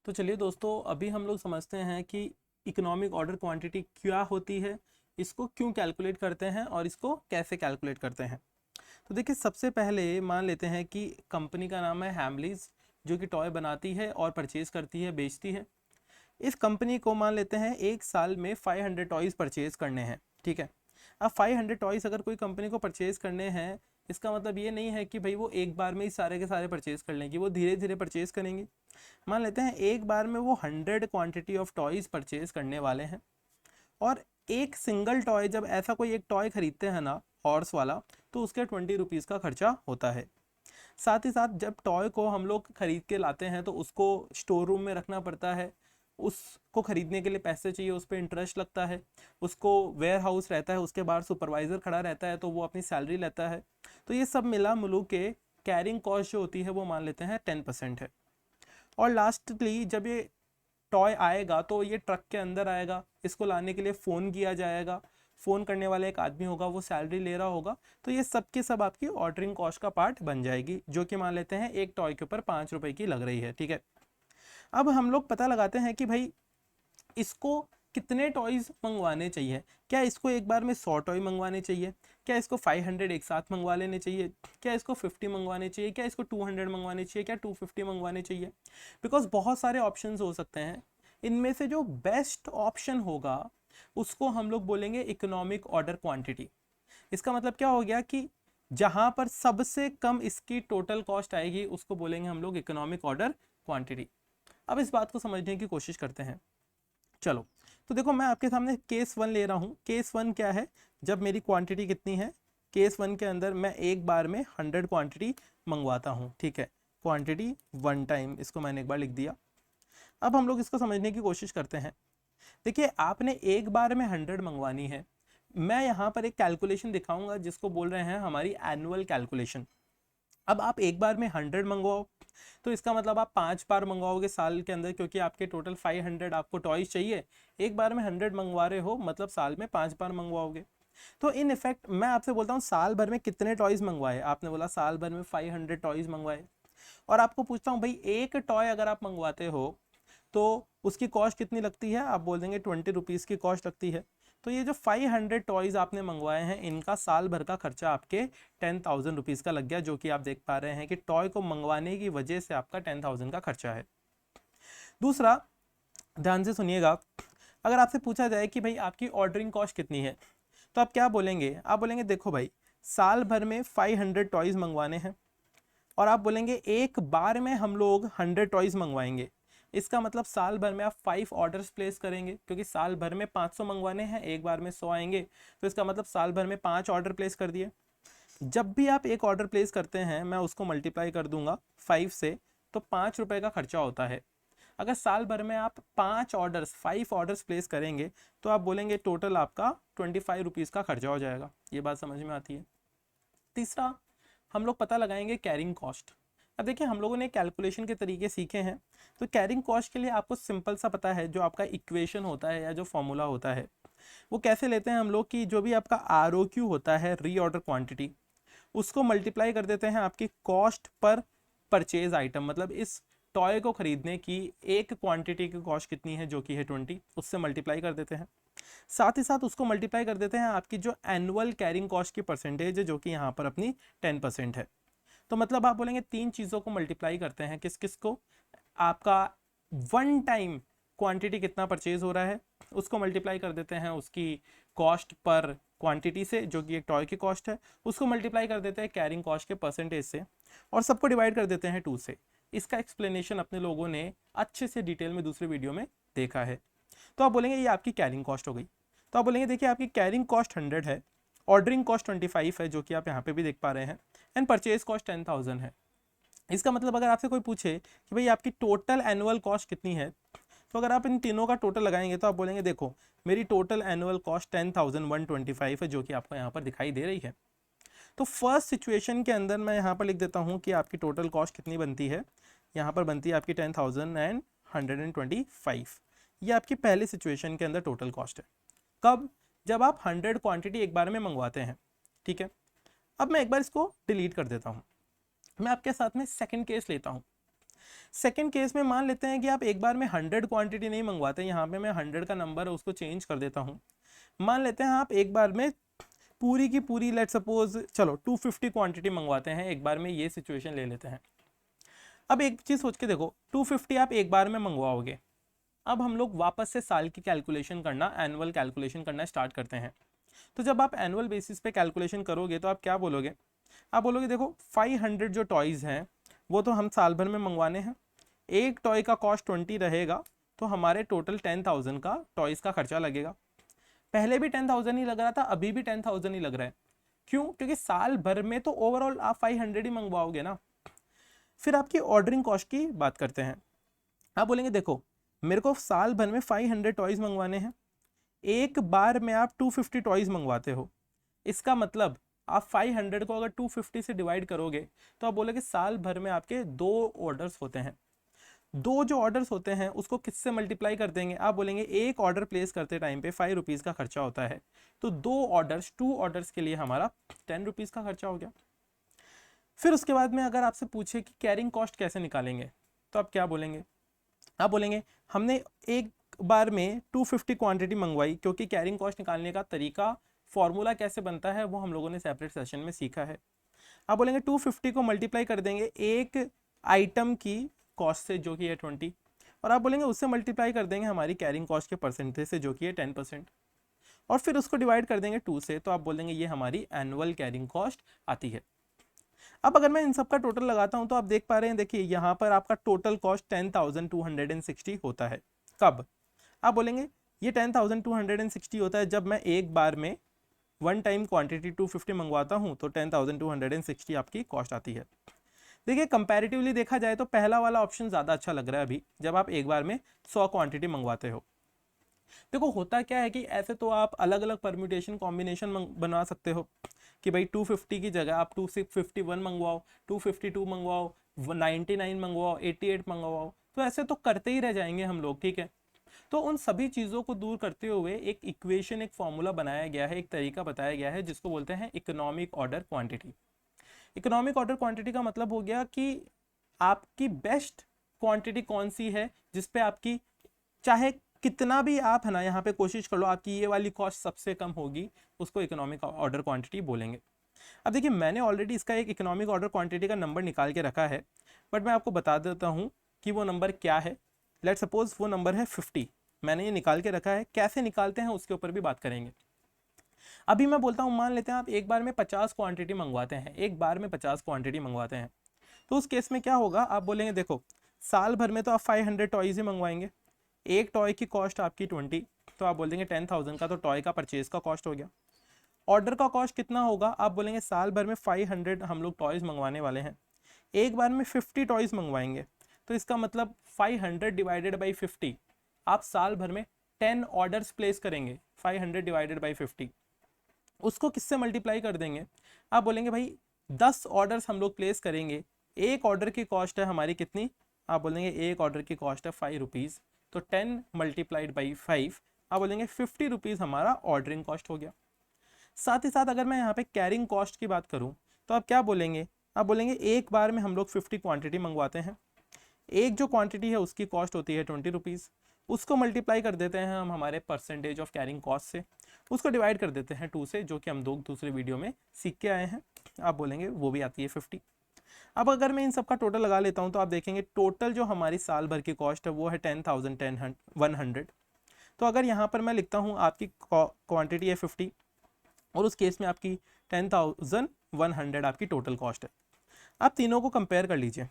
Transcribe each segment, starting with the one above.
तो चलिए दोस्तों, अभी हम लोग समझते हैं कि इकोनॉमिक ऑर्डर क्वांटिटी क्या होती है, इसको क्यों कैलकुलेट करते हैं और इसको कैसे कैलकुलेट करते हैं। तो देखिए, सबसे पहले मान लेते हैं कि कंपनी का नाम है हैमलीज, जो कि टॉय बनाती है और परचेज करती है, बेचती है। इस कंपनी को मान लेते हैं एक साल में 500 टॉयज़ परचेज करने हैं। ठीक है। अब 500 टॉयज़ अगर कोई कंपनी को परचेज करने हैं, इसका मतलब ये नहीं है कि भाई वो एक बार में ही सारे के सारे परचेज कर लेंगे, वो धीरे धीरे परचेज करेंगे। मान लेते हैं एक बार में वो 100 क्वांटिटी ऑफ टॉयज़ परचेज करने वाले हैं, और एक सिंगल टॉय, जब ऐसा कोई एक टॉय खरीदते हैं ना, हॉर्स वाला, तो उसके 20 रुपीज़ का खर्चा होता है। साथ ही साथ जब टॉय को हम लोग खरीद के लाते हैं तो उसको स्टोर रूम में रखना पड़ता है, उसको खरीदने के लिए पैसे चाहिए, उस पर इंटरेस्ट लगता है, उसको वेयर हाउस रहता है, उसके बाहर सुपरवाइज़र खड़ा रहता है तो वो अपनी सैलरी लेता है। तो ये सब मिला मिलू के कैरिंग कॉस्ट जो होती है वो मान लेते हैं 10% है। और लास्टली जब ये टॉय आएगा तो ये ट्रक के अंदर आएगा, इसको लाने के लिए फ़ोन किया जाएगा, फ़ोन करने वाला एक आदमी होगा, वो सैलरी ले रहा होगा। तो ये सब के सब आपकी ऑर्डरिंग कॉस्ट का पार्ट बन जाएगी, जो कि मान लेते हैं एक टॉय के ऊपर 5 रुपए की लग रही है। ठीक है। अब हम लोग पता लगाते हैं कि भाई इसको कितने टॉयज़ मंगवाने चाहिए। क्या इसको एक बार में 100 टॉय मंगवाने चाहिए, क्या इसको 500 एक साथ मंगवा लेने चाहिए, क्या इसको 50 मंगवाने चाहिए, क्या इसको 200 मंगवाने चाहिए, क्या 250 मंगवाने चाहिए। बिकॉज बहुत सारे ऑप्शंस हो सकते हैं, इनमें से जो बेस्ट ऑप्शन होगा उसको हम लोग बोलेंगे इकोनॉमिक ऑर्डर क्वांटिटी। इसका मतलब क्या हो गया कि जहां पर सबसे कम इसकी टोटल कॉस्ट आएगी उसको बोलेंगे हम लोग इकोनॉमिक ऑर्डर क्वांटिटी। अब इस बात को समझने की कोशिश करते हैं। चलो, तो देखो मैं आपके सामने केस वन ले रहा हूँ। केस वन क्या है, जब मेरी क्वांटिटी कितनी है, केस वन के अंदर मैं एक बार में 100 क्वांटिटी मंगवाता हूँ। ठीक है, क्वांटिटी वन टाइम, इसको मैंने एक बार लिख दिया। अब हम लोग इसको समझने की कोशिश करते हैं। देखिए, आपने एक बार में 100 मंगवानी है। मैं यहाँ पर एक कैलकुलेशन दिखाऊंगा जिसको बोल रहे हैं हमारी एनुअल कैलकुलेशन। अब आप एक बार में 100 मंगवाओ तो इसका मतलब आप 5 बार मंगवाओगे साल के अंदर, क्योंकि आपके टोटल 500 आपको टॉयज चाहिए। एक बार में 100 मंगवा रहे हो मतलब साल में 5 बार मंगवाओगे। तो इन इफेक्ट मैं आपसे बोलता हूँ साल भर में कितने टॉयज मंगवाए, आपने बोला साल भर में 500 टॉयज मंगवाए। और आपको पूछता हूँ भाई, एक टॉय अगर आप मंगवाते हो तो उसकी कॉस्ट कितनी लगती है, आप बोल देंगे 20 रुपीज़ की कॉस्ट लगती है। तो ये जो 500 टॉयज़ आपने मंगवाए हैं, इनका साल भर का खर्चा आपके 10,000 रुपीज़ का लग गया, जो कि आप देख पा रहे हैं कि टॉय को मंगवाने की वजह से आपका 10,000 का खर्चा है। दूसरा, ध्यान से सुनिएगा, अगर आपसे पूछा जाए कि भाई आपकी ऑर्डरिंग कॉस्ट कितनी है, तो आप क्या बोलेंगे, आप बोलेंगे देखो भाई, साल भर में 500 टॉयज़ मंगवाने हैं, और आप बोलेंगे एक बार में हम लोग 100 टॉयज़ मंगवाएंगे। इसका मतलब साल भर में आप 5 ऑर्डर्स प्लेस करेंगे, क्योंकि साल भर में 500 मंगवाने हैं, एक बार में 100 आएंगे, तो इसका मतलब साल भर में 5 ऑर्डर प्लेस कर दिए। जब भी आप एक ऑर्डर प्लेस करते हैं, मैं उसको मल्टीप्लाई कर दूंगा 5 से, तो 5 रुपए का खर्चा होता है। अगर साल भर में आप 5 ऑर्डर्स प्लेस करेंगे तो आप बोलेंगे टोटल आपका 25 रुपीज़ का खर्चा हो जाएगा। ये बात समझ में आती है। तीसरा, हम लोग पता लगाएंगे कैरिंग कॉस्ट। अब देखिए, हम लोगों ने कैलकुलेशन के तरीके सीखे हैं, तो कैरिंग कॉस्ट के लिए आपको सिंपल सा पता है, जो आपका इक्वेशन होता है या जो फॉर्मूला होता है वो कैसे लेते हैं हम लोग, कि जो भी आपका ROQ होता है, रीऑर्डर क्वांटिटी, उसको मल्टीप्लाई कर देते हैं आपकी कॉस्ट पर परचेज आइटम। मतलब इस टॉय को खरीदने की एक क्वांटिटी की कॉस्ट कितनी है, जो कि है 20, उससे मल्टीप्लाई कर देते हैं। साथ ही साथ उसको मल्टीप्लाई कर देते हैं आपकी जो एनुअल कैरिंग कॉस्ट की परसेंटेज है, जो कि यहाँ पर अपनी 10% है। तो मतलब आप बोलेंगे तीन चीज़ों को मल्टीप्लाई करते हैं, किस किस को, आपका वन टाइम क्वांटिटी कितना परचेज हो रहा है उसको मल्टीप्लाई कर देते हैं उसकी कॉस्ट पर क्वांटिटी से, जो कि एक टॉय की कॉस्ट है, उसको मल्टीप्लाई कर देते हैं कैरिंग कॉस्ट के परसेंटेज से, और सबको डिवाइड कर देते हैं 2 से। इसका एक्सप्लेनेशन अपने लोगों ने अच्छे से डिटेल में दूसरे वीडियो में देखा है। तो आप बोलेंगे ये आपकी कैरिंग कॉस्ट हो गई। तो आप बोलेंगे देखिए, आपकी कैरिंग कॉस्ट 100 है, ऑर्डरिंग कॉस्ट 25 है, जो कि आप यहाँ पे भी देख पा रहे हैं, एंड परचेज कॉस्ट 10,000 है। इसका मतलब अगर आपसे कोई पूछे कि भाई आपकी टोटल एनुअल कॉस्ट कितनी है, तो अगर आप इन तीनों का टोटल लगाएंगे तो आप बोलेंगे देखो, मेरी टोटल एनुअल कॉस्ट 10,125 है, जो कि आपको यहाँ पर दिखाई दे रही है। तो फर्स्ट सिचुएशन के अंदर मैं यहाँ पर लिख देता हूँ कि आपकी टोटल कॉस्ट कितनी बनती है। यहाँ पर बनती है आपकी 10,125। ये आपकी पहली सिचुएशन के अंदर टोटल कॉस्ट है। कब, जब आप 100 क्वांटिटी एक बार में मंगवाते हैं। ठीक है। अब मैं एक बार इसको डिलीट कर देता हूँ, मैं आपके साथ में सेकंड केस लेता हूँ। सेकेंड केस में मान लेते हैं कि आप एक बार में 100 क्वांटिटी नहीं मंगवाते, यहाँ पे मैं 100 का नंबर है उसको चेंज कर देता हूँ। मान लेते हैं आप एक बार में पूरी की पूरी, लेट सपोज चलो 250 क्वांटिटी मंगवाते हैं एक बार में, ये सिचुएशन ले लेते हैं। अब एक चीज़ सोच के देखो, 250 आप एक बार में मंगवाओगे। अब हम लोग वापस से साल की कैलकुलेशन करना, एनुअल कैलकुलेशन करना स्टार्ट करते हैं। तो जब आप एनुअल बेसिस पे कैलकुलेशन करोगे तो आप क्या बोलोगे, आप बोलोगे देखो 500 जो टॉयज़ हैं वो तो हम साल भर में मंगवाने हैं, एक टॉय का कॉस्ट 20 रहेगा, तो हमारे टोटल 10,000 का टॉयज़ का खर्चा लगेगा। पहले भी 10,000 ही लग रहा था, अभी भी 10,000 ही लग रहा है। क्यों? क्योंकि साल भर में तो ओवरऑल आप 500 ही मंगवाओगे ना। फिर आपकी ऑर्डरिंग कॉस्ट की बात करते हैं। आप बोलेंगे देखो मेरे को साल भर में 500 टॉयज़ मंगवाने हैं, एक बार में आप 250 टॉयज़ मंगवाते हो, इसका मतलब आप 500 को अगर 250 से डिवाइड करोगे तो आप बोलोगे साल भर में आपके 2 ऑर्डर्स होते हैं। 2 जो ऑर्डर्स होते हैं उसको किससे मल्टीप्लाई कर देंगे, आप बोलेंगे एक ऑर्डर प्लेस करते टाइम पे 5 रुपीज़ का खर्चा होता है, तो 2 ऑर्डर्स के लिए हमारा 10 रुपीज़ का खर्चा हो गया। फिर उसके बाद में अगर आपसे पूछे कि कैरिंग कॉस्ट कैसे निकालेंगे, तो आप क्या बोलेंगे, आप बोलेंगे हमने एक बार में 250 क्वांटिटी मंगवाई, क्योंकि कैरिंग कॉस्ट निकालने का तरीका, फॉर्मूला कैसे बनता है वो हम लोगों ने सेपरेट सेशन में सीखा है। आप बोलेंगे 250 को मल्टीप्लाई कर देंगे एक आइटम की कॉस्ट से जो कि है 20, और आप बोलेंगे उससे मल्टीप्लाई कर देंगे हमारी कैरिंग कॉस्ट के परसेंटेज से जो कि है 10%, और फिर उसको डिवाइड कर देंगे 2 से, तो आप बोलेंगे ये हमारी एनुअल कैरिंग कॉस्ट आती है। अब अगर मैं इन सब का टोटल लगाता हूं तो आप देख पा रहे हैं, देखिए यहाँ पर आपका टोटल कॉस्ट 10,260 होता है। कब? आप बोलेंगे ये 10,260 होता है जब मैं एक बार में वन टाइम क्वांटिटी 250 मंगवाता हूं, तो 10,260 आपकी कॉस्ट आती है। देखिए कंपैरेटिवली देखा जाए तो पहला वाला ऑप्शन ज़्यादा अच्छा लग रहा है अभी, जब आप एक बार में 100 क्वांटिटी मंगवाते हो। देखो होता क्या है कि ऐसे तो आप अलग अलग परम्यूटेशन कॉम्बिनेशन बना सकते हो कि भाई 250 की जगह आप 251 मंगवाओ, 252 मंगवाओ, 99 मंगवाओ, 88 मंगवाओ, तो ऐसे तो करते ही रह जाएंगे हम लोग, ठीक है। तो उन सभी चीज़ों को दूर करते हुए एक इक्वेशन, एक फॉर्मूला बनाया गया है, एक तरीका बताया गया है जिसको बोलते हैं economic order quantity. Economic order quantity का मतलब हो गया कि आपकी बेस्ट क्वांटिटी कौन सी है जिस पे आपकी, चाहे कितना भी आप है ना यहाँ पे कोशिश कर लो, आपकी ये वाली कॉस्ट सबसे कम होगी, उसको इकोनॉमिक ऑर्डर क्वांटिटी बोलेंगे। अब देखिए मैंने ऑलरेडी इसका एक इकोनॉमिक ऑर्डर क्वांटिटी का नंबर निकाल के रखा है, बट मैं आपको बता देता हूँ कि वो नंबर क्या है। लेट सपोज वो नंबर है 50, मैंने ये निकाल के रखा है, कैसे निकालते हैं उसके ऊपर भी बात करेंगे। अभी मैं बोलता हूँ मान लेते हैं आप एक बार में 50 क्वांटिटी मंगवाते हैं, एक बार में 50 क्वांटिटी मंगवाते हैं, तो उस केस में क्या होगा, आप बोलेंगे देखो साल भर में तो आप 500 टॉयज़ ही मंगवाएंगे, एक टॉय की कॉस्ट आपकी 20, तो आप बोल देंगे 10,000 का तो टॉय का परचेज का कॉस्ट हो गया। ऑर्डर का कॉस्ट कितना होगा, आप बोलेंगे साल भर में 500 हम लोग टॉयज़ मंगवाने वाले हैं, एक बार में 50 टॉयज़ मंगवाएंगे, तो इसका मतलब 500 डिवाइडेड बाई 50, आप साल भर में 10 ऑर्डर्स प्लेस करेंगे। 500 डिवाइडेड बाई 50 उसको किससे मल्टीप्लाई कर देंगे, आप बोलेंगे भाई 10 ऑर्डर्स हम लोग प्लेस करेंगे, एक ऑर्डर की कॉस्ट है हमारी कितनी, आप बोलेंगे एक ऑर्डर की कॉस्ट है 5 रुपीज़, तो 10 मल्टीप्लाइड बाई 5, आप बोलेंगे 50 रुपीज़ हमारा ऑर्डरिंग कॉस्ट हो गया। साथ ही साथ अगर मैं यहाँ पे कैरिंग कॉस्ट की बात करूँ तो आप क्या बोलेंगे, आप बोलेंगे एक बार में हम लोग 50 क्वांटिटी मंगवाते हैं, एक जो क्वांटिटी है उसकी कॉस्ट होती है 20 रुपीज़, उसको मल्टीप्लाई कर देते हैं हम हमारे परसेंटेज ऑफ कैरिंग कॉस्ट से, उसको डिवाइड कर देते हैं 2 से, जो कि हम दूसरे वीडियो में सीख के आए हैं, आप बोलेंगे वो भी आती है 50। अब अगर मैं इन सब का टोटल लगा लेता हूँ तो आप देखेंगे टोटल जो हमारी साल भर की कॉस्ट है वो है 10,100। तो अगर यहाँ पर मैं लिखता हूँ आपकी क्वांटिटी है 50 और उस केस में आपकी 10,100 आपकी टोटल कॉस्ट है। आप तीनों को कंपेयर कर लीजिए,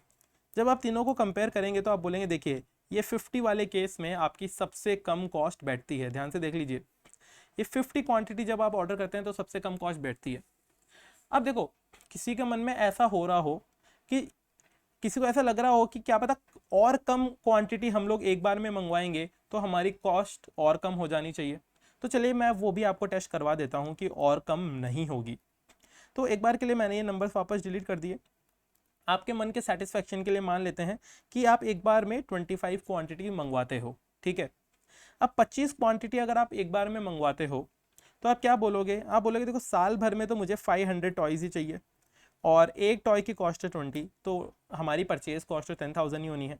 जब आप तीनों को कंपेयर करेंगे तो आप बोलेंगे देखिए ये 50 वाले केस में आपकी सबसे कम कॉस्ट बैठती है, ध्यान से देख लीजिए, ये 50 क्वांटिटी जब आप ऑर्डर करते हैं तो सबसे कम कॉस्ट बैठती है। अब देखो किसी के मन में ऐसा हो रहा हो कि किसी को ऐसा लग रहा हो कि क्या पता और कम क्वांटिटी हम लोग एक बार में मंगवाएंगे तो हमारी कॉस्ट और कम हो जानी चाहिए, तो चलिए मैं वो भी आपको टेस्ट करवा देता हूँ कि और कम नहीं होगी। तो एक बार के लिए मैंने ये नंबर्स वापस डिलीट कर दिए, आपके मन के सेटिस्फेक्शन के लिए मान लेते हैं कि आप एक बार में 25 क्वांटिटी मंगवाते हो, ठीक है। अब 25 क्वांटिटी अगर आप एक बार में मंगवाते हो तो आप क्या बोलोगे, आप बोलोगे देखो साल भर में तो मुझे 500 टॉयज़ ही चाहिए, और एक टॉय की कॉस्ट है 20, तो हमारी परचेज कॉस्ट तो 10,000 ही होनी है।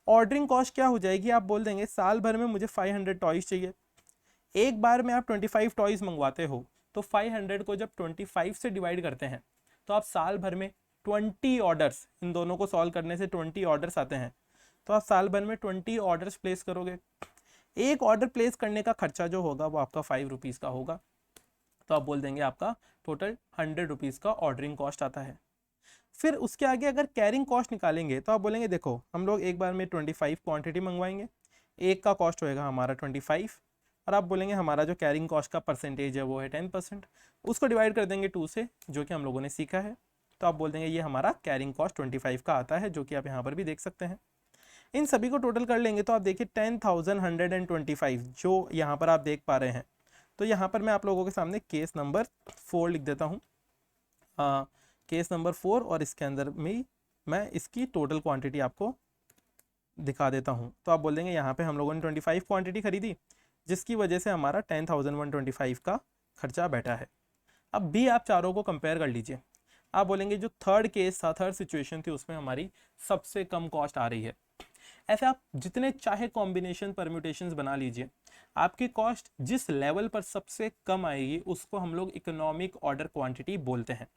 ऑर्डरिंग कॉस्ट क्या हो जाएगी, आप बोल देंगे साल भर में मुझे 500 टॉयज़ चाहिए, एक बार में आप 25 टॉयज़ मंगवाते हो, तो 500 को जब 25 से डिवाइड करते हैं तो आप साल भर में 20 ऑर्डर्स, इन दोनों को सॉल्व करने से 20 ऑर्डर्स आते हैं, तो आप साल भर में 20 ऑर्डर्स प्लेस करोगे। एक ऑर्डर प्लेस करने का खर्चा जो होगा वो आपका 5 रुपीज़ का होगा, तो आप बोल देंगे आपका टोटल 100 रुपीज़ का ऑर्डरिंग कॉस्ट आता है। फिर उसके आगे अगर कैरिंग कॉस्ट निकालेंगे तो आप बोलेंगे देखो हम लोग एक बार में 25 क्वांटिटी मंगवाएंगे, एक का कॉस्ट होएगा हमारा 25, और आप बोलेंगे हमारा जो कैरिंग कॉस्ट का परसेंटेज है वो है 10%, उसको डिवाइड कर देंगे 2 से, जो कि हम लोगों ने सीखा है, तो आप बोल देंगे ये हमारा कैरिंग कॉस्ट 25 का आता है, जो कि आप यहाँ पर भी देख सकते हैं। इन सभी को टोटल कर लेंगे तो आप देखिए 10,125 जो यहाँ पर आप देख पा रहे हैं। तो यहाँ पर मैं आप लोगों के सामने केस नंबर 4 लिख देता हूँ, केस नंबर 4, और इसके अंदर में मैं इसकी टोटल क्वांटिटी आपको दिखा देता हूँ। तो आप बोल देंगे यहाँ पे हम लोगों ने 25 क्वांटिटी खरीदी, जिसकी वजह से हमारा 10,125 का खर्चा बैठा है। अब भी आप चारों को कंपेयर कर लीजिए, आप बोलेंगे जो थर्ड केस था, थर्ड सिचुएशन थी, उसमें हमारी सबसे कम कॉस्ट आ रही है। ऐसे आप जितने चाहे कॉम्बिनेशन परम्यूटेशंस बना लीजिए, आपकी कॉस्ट जिस लेवल पर सबसे कम आएगी उसको हम लोग इकोनॉमिक ऑर्डर क्वांटिटी बोलते हैं।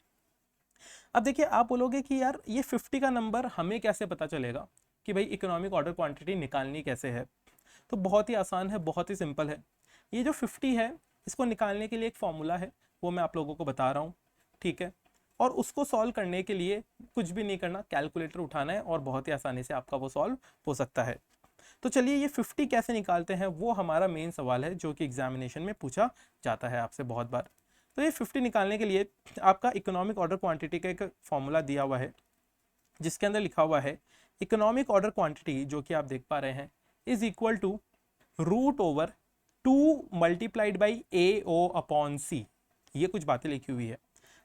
अब देखिए आप बोलोगे कि यार ये 50 का नंबर हमें कैसे पता चलेगा कि भाई इकोनॉमिक ऑर्डर क्वांटिटी निकालनी कैसे है। तो बहुत ही आसान है, बहुत ही सिंपल है। ये जो 50 है इसको निकालने के लिए एक फॉर्मूला है, वो मैं आप लोगों को बता रहा हूँ, ठीक है। और उसको सॉल्व करने के लिए कुछ भी नहीं करना, कैलकुलेटर उठाना है और बहुत ही आसानी से आपका वो सॉल्व हो सकता है। तो चलिए ये 50 कैसे निकालते हैं वो हमारा मेन सवाल है, जो कि एग्जामिनेशन में पूछा जाता है आपसे बहुत बार। तो ये 50 निकालने के लिए आपका इकोनॉमिक ऑर्डर क्वांटिटी का एक फॉर्मूला दिया हुआ है, जिसके अंदर लिखा हुआ है इकोनॉमिक ऑर्डर क्वांटिटी, जो कि आप देख पा रहे हैं, is equal to √2 multiplied by AO upon C। ये कुछ बातें लिखी हुई है।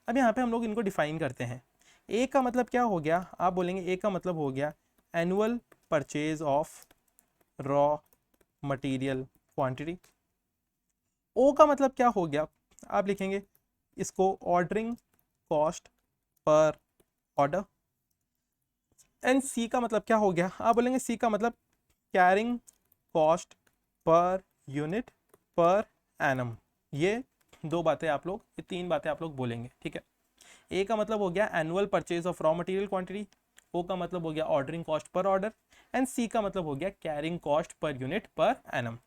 अब यहाँ पे हम लोग इनको डिफाइन करते हैं। ए का मतलब क्या हो गया, आप बोलेंगे ए का मतलब हो गया annual purchase of raw material quantity. O का मतलब क्या हो गया, आप लिखेंगे इसको ordering cost per order. And C का मतलब क्या हो गया, आप बोलेंगे सी का मतलब carrying cost per unit per annum. ये दो बातें आप लोग, ये तीन बातें आप लोग बोलेंगे, ठीक है। ए का मतलब हो गया annual purchase of raw material quantity, O का मतलब हो गया ordering cost per order, and C का मतलब हो गया carrying cost per unit per annum.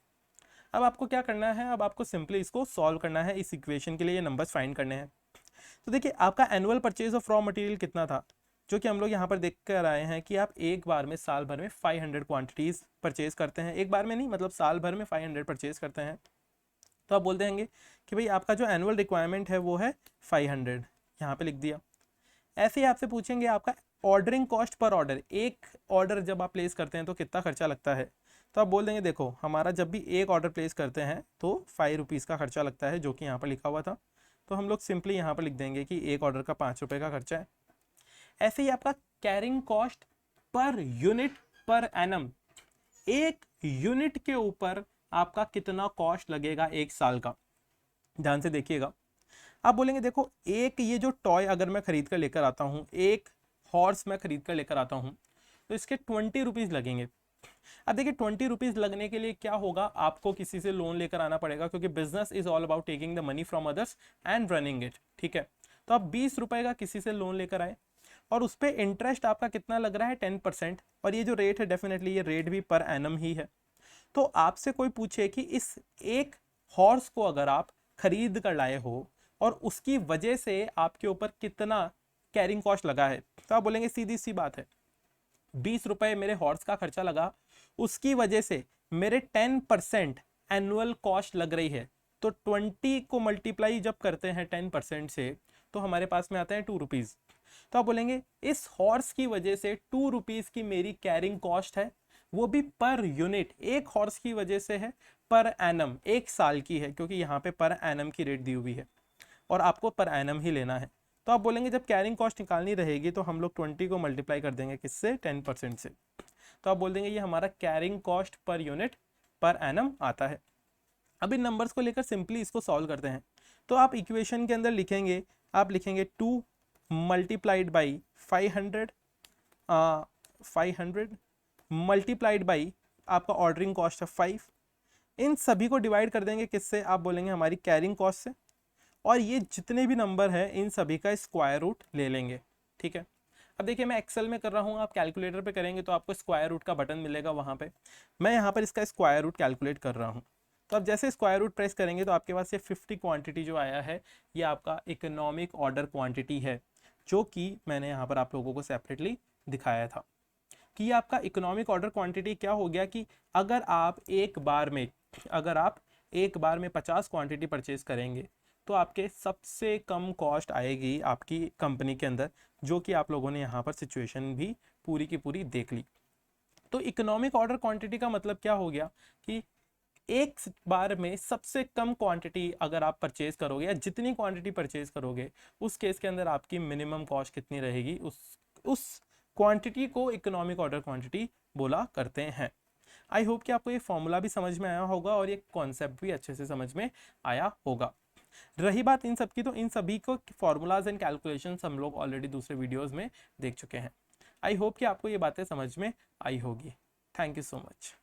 अब आपको क्या करना है, अब आपको सिंपली इसको सॉल्व करना है, इस इक्वेशन के लिए ये नंबर्स फाइंड करने हैं। तो देखिए आपका annual purchase of raw material कितना था, जो कि हम लोग यहाँ पर देख कर आए हैं कि आप एक बार में साल भर में 500 क्वांटिटीज़ परचेज करते हैं, एक बार में नहीं मतलब साल भर में 500 परचेज करते हैं। तो आप बोलते हैं कि भाई आपका जो एनुअल रिक्वायरमेंट है वो है 500, यहाँ पे लिख दिया। ऐसे ही आपसे पूछेंगे आपका ऑर्डरिंग कॉस्ट पर ऑर्डर, एक ऑर्डर जब आप प्लेस करते हैं तो कितना खर्चा लगता है। तो आप बोल देंगे देखो हमारा जब भी एक ऑर्डर प्लेस करते हैं तो 5 रुपीज़ का खर्चा लगता है, जो कि यहाँ पर लिखा हुआ था। तो हम लोग सिंपली यहाँ पर लिख देंगे कि एक ऑर्डर का 5 रुपये का खर्चा है। ऐसे ही आपका carrying cost per unit per annum, एक यूनिट के ऊपर आपका कितना कॉस्ट लगेगा एक साल का, ध्यान से देखिएगा। आप बोलेंगे देखो एक ये जो टॉय अगर मैं खरीद कर लेकर आता हूँ, एक हॉर्स मैं खरीद कर लेकर आता हूँ, तो इसके 20 रुपीज़ लगेंगे। अब देखिए 20 रुपीज़ लगने के लिए क्या होगा, आपको किसी से लोन लेकर आना पड़ेगा, क्योंकि business is all about taking the money from others and running it, ठीक है। तो आप 20 रुपए का किसी से लोन लेकर आए और उस पर इंटरेस्ट आपका कितना लग रहा है 10%, और ये जो रेट है डेफिनेटली ये रेट भी पर एनम ही है। तो आपसे कोई पूछे कि इस एक हॉर्स को अगर आप खरीद कर लाए हो और उसकी वजह से आपके ऊपर कितना कैरिंग कॉस्ट लगा है, तो आप बोलेंगे सीधी सी बात है 20 रुपए मेरे हॉर्स का खर्चा लगा, उसकी वजह से मेरे 10% एनुअल कॉस्ट लग रही है। तो 20 को मल्टीप्लाई जब करते हैं 10% से तो हमारे पास में आता है 2 रुपीज़। तो आप बोलेंगे इस हॉर्स की वजह से 2 रुपीज़ की मेरी कैरिंग कॉस्ट है, वो भी पर यूनिट, एक हॉर्स की वजह से है, पर एनम एक साल की है, क्योंकि यहाँ पे पर एनम की रेट दी हुई है और आपको पर एनम ही लेना है। तो आप बोलेंगे जब कैरिंग कॉस्ट निकालनी रहेगी तो हम लोग 20 को मल्टीप्लाई कर देंगे किससे, 10% से। तो आप बोल देंगे ये हमारा carrying cost per unit per annum आता है। अब इन नंबर्स को लेकर सिंपली इसको सॉल्व करते हैं। तो आप इक्वेशन के अंदर लिखेंगे, आप लिखेंगे 2 मल्टीप्लाइड बाई 500, 500 मल्टीप्लाइड बाई आपका ऑर्डरिंग कॉस्ट है 5। इन सभी को डिवाइड कर देंगे किससे, आप बोलेंगे हमारी कैरिंग कॉस्ट से, और ये जितने भी नंबर हैं इन सभी का स्क्वायर रूट ले लेंगे। ठीक है, अब देखिए मैं एक्सेल में कर रहा हूँ, आप कैलकुलेटर पे करेंगे तो आपको स्क्वायर रूट का बटन मिलेगा वहाँ पे। मैं यहाँ पर इसका स्क्वायर रूट कैलकुलेट कर रहा हूँ। तो अब जैसे स्क्वायर रूट प्रेस करेंगे तो आपके पास ये 50 क्वांटिटी जो आया है ये आपका इकोनॉमिक ऑर्डर क्वांटिटी है, जो कि मैंने यहाँ पर आप लोगों को सेपरेटली दिखाया था कि ये आपका इकोनॉमिक ऑर्डर क्वांटिटी क्या हो गया कि अगर आप एक बार में 50 क्वांटिटी परचेज करेंगे तो आपके सबसे कम कॉस्ट आएगी आपकी कंपनी के अंदर, जो कि आप लोगों ने यहाँ पर सिचुएशन भी पूरी की पूरी देख ली। तो इकोनॉमिक ऑर्डर क्वांटिटी का मतलब क्या हो गया कि एक बार में सबसे कम क्वांटिटी अगर आप परचेज करोगे या जितनी क्वांटिटी परचेज करोगे उस केस के अंदर आपकी मिनिमम कॉस्ट कितनी रहेगी, उस क्वांटिटी को इकोनॉमिक ऑर्डर क्वांटिटी बोला करते हैं। आई होप कि आपको ये फॉर्मूला भी समझ में आया होगा और ये कॉन्सेप्ट भी अच्छे से समझ में आया होगा। रही बात इन सब की, तो इन सभी को फॉर्मूलाज एंड कैलकुलेशंस हम लोग ऑलरेडी दूसरे वीडियोस में देख चुके हैं। आई होप कि आपको ये बातें समझ में आई होगी। Thank you so much.